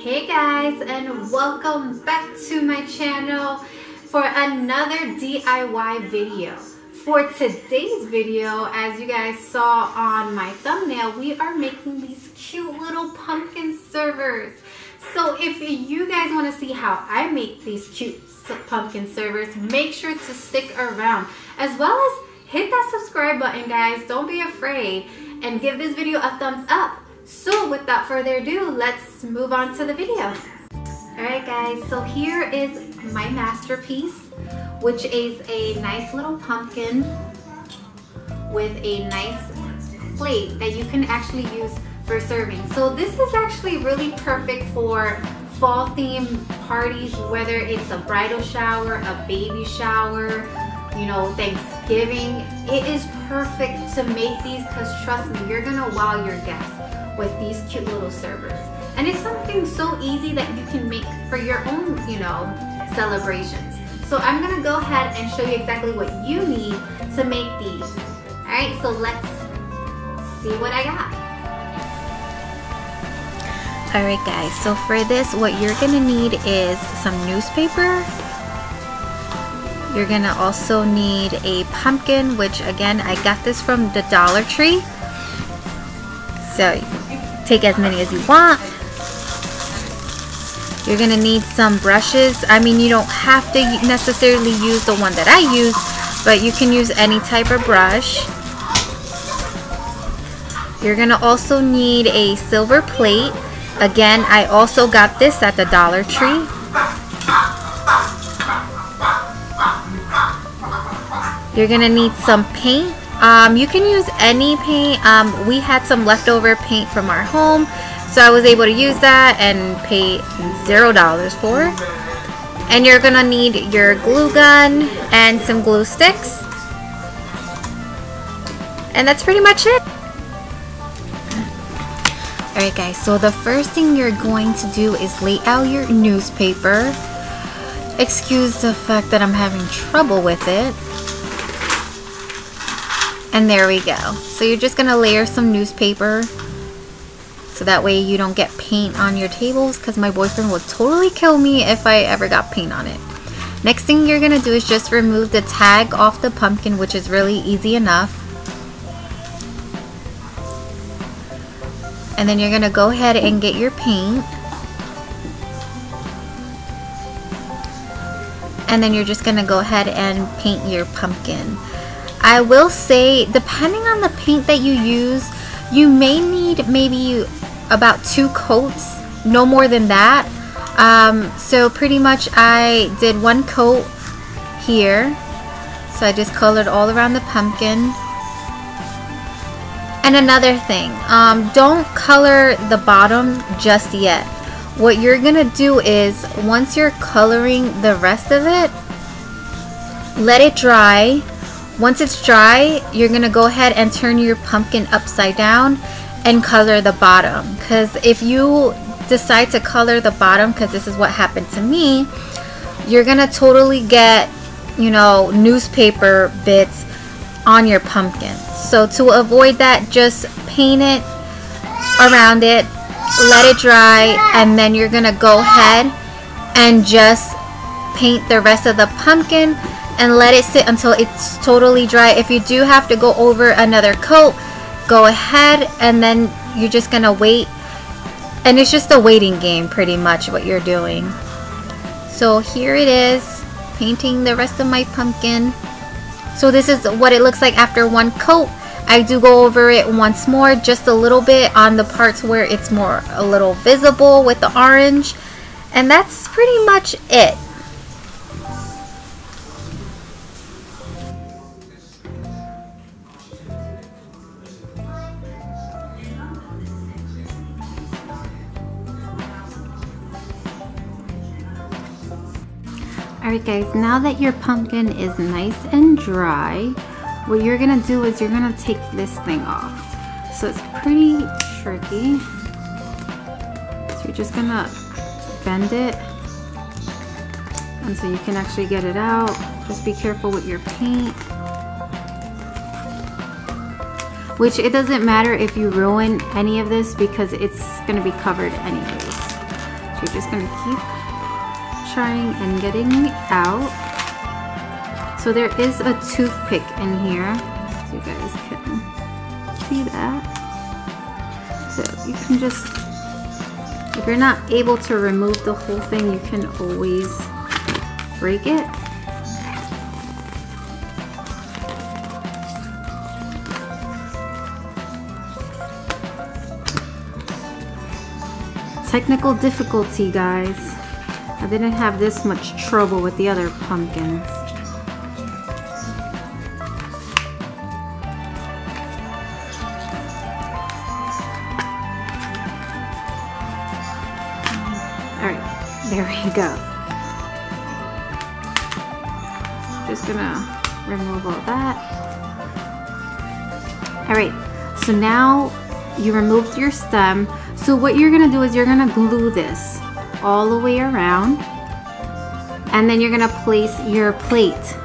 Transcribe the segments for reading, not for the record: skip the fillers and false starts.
Hey guys, and welcome back to my channel for another DIY video. For today's video, as you guys saw on my thumbnail, we are making these cute little pumpkin servers. So if you guys want to see how I make these cute pumpkin servers, make sure to stick around, as well as hit that subscribe button, guys. Don't be afraid, and give this video a thumbs up. So without further ado, let's move on to the video. Alright guys, so here is my masterpiece, which is a nice little pumpkin with a nice plate that you can actually use for serving. So this is actually really perfect for fall themed parties, whether it's a bridal shower, a baby shower, you know, Thanksgiving. It is perfect to make these because trust me, you're gonna wow your guests with these cute little servers. And it's something so easy that you can make for your own, you know, celebrations. So I'm gonna go ahead and show you exactly what you need to make these. All right, so let's see what I got. All right guys, so for this, what you're gonna need is some newspaper. You're gonna also need a pumpkin, which again, I got this from the Dollar Tree. So take as many as you want. You're gonna need some brushes. I mean, you don't have to necessarily use the one that I use, but you can use any type of brush. You're gonna also need a silver plate. Again, I also got this at the Dollar Tree. You're gonna need some paint. You can use any paint. We had some leftover paint from our home, so I was able to use that and pay $0 for it. And you're gonna need your glue gun and some glue sticks. And that's pretty much it. Alright guys, so the first thing you're going to do is lay out your newspaper. Excuse the fact that I'm having trouble with it. And there we go. So you're just gonna layer some newspaper so that way you don't get paint on your tables, because my boyfriend would totally kill me if I ever got paint on it. Next thing you're gonna do is just remove the tag off the pumpkin, which is really easy enough. And then you're gonna go ahead and get your paint. And then you're just gonna go ahead and paint your pumpkin. I will say, depending on the paint that you use, you may need maybe about 2 coats, no more than that. So pretty much I did 1 coat here. So I just colored all around the pumpkin. And another thing, don't color the bottom just yet. What you're gonna do is, once you're coloring the rest of it, let it dry. Once it's dry, you're gonna go ahead and turn your pumpkin upside down and color the bottom. Because if you decide to color the bottom, because this is what happened to me, you're gonna totally get, you know, newspaper bits on your pumpkin. So to avoid that, just paint it around it, let it dry, and then you're gonna go ahead and just paint the rest of the pumpkin and let it sit until it's totally dry. If you do have to go over another coat, go ahead, and then you're just gonna wait. And it's just a waiting game, pretty much what you're doing. So here it is, painting the rest of my pumpkin. So this is what it looks like after 1 coat. I do go over it once more, just a little bit on the parts where it's more a little visible with the orange. And that's pretty much it. Alright guys, now that your pumpkin is nice and dry, what you're gonna do is you're gonna take this thing off. So it's pretty tricky. So you're just gonna bend it until you can actually get it out. Just be careful with your paint. Which it doesn't matter if you ruin any of this because it's gonna be covered anyways. So you're just gonna keep trying and getting it out. So there is a toothpick in here, so you guys can see that. So you can just, if you're not able to remove the whole thing, you can always break it. Technical difficulty, guys. I didn't have this much trouble with the other pumpkins. Alright, there we go. Just gonna remove all that. Alright, so now you removed your stem. So what you're gonna do is you're gonna glue this all the way around, and then you're gonna place your plate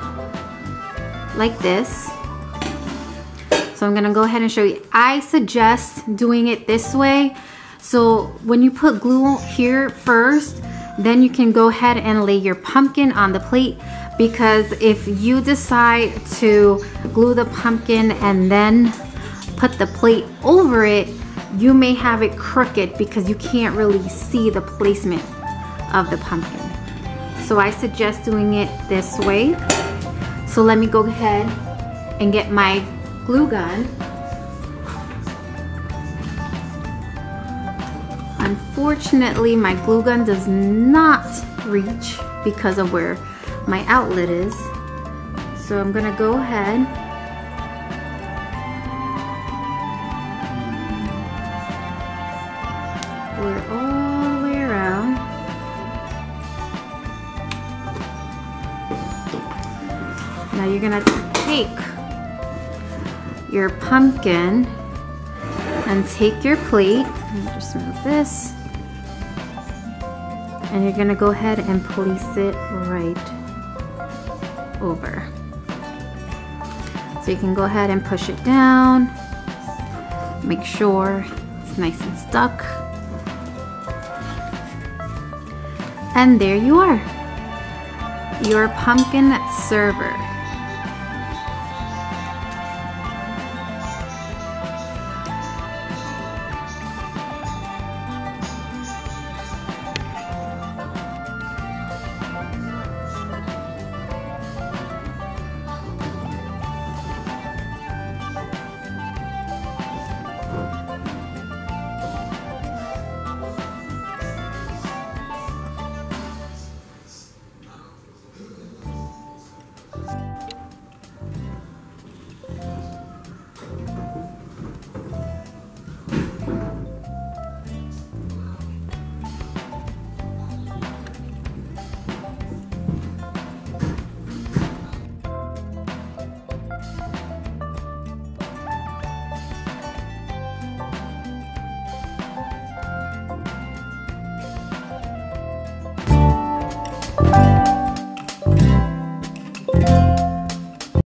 like this. So I'm gonna go ahead and show you. I suggest doing it this way. So when you put glue here first, then you can go ahead and lay your pumpkin on the plate, because if you decide to glue the pumpkin and then put the plate over it, you may have it crooked because you can't really see the placement of the pumpkin. So I suggest doing it this way. So let me go ahead and get my glue gun. Unfortunately, my glue gun does not reach because of where my outlet is. So I'm gonna go ahead glue it all the way around. Now you're gonna take your pumpkin and take your plate, and just move this, and you're gonna go ahead and place it right over. So you can go ahead and push it down, make sure it's nice and stuck. And there you are, your pumpkin server.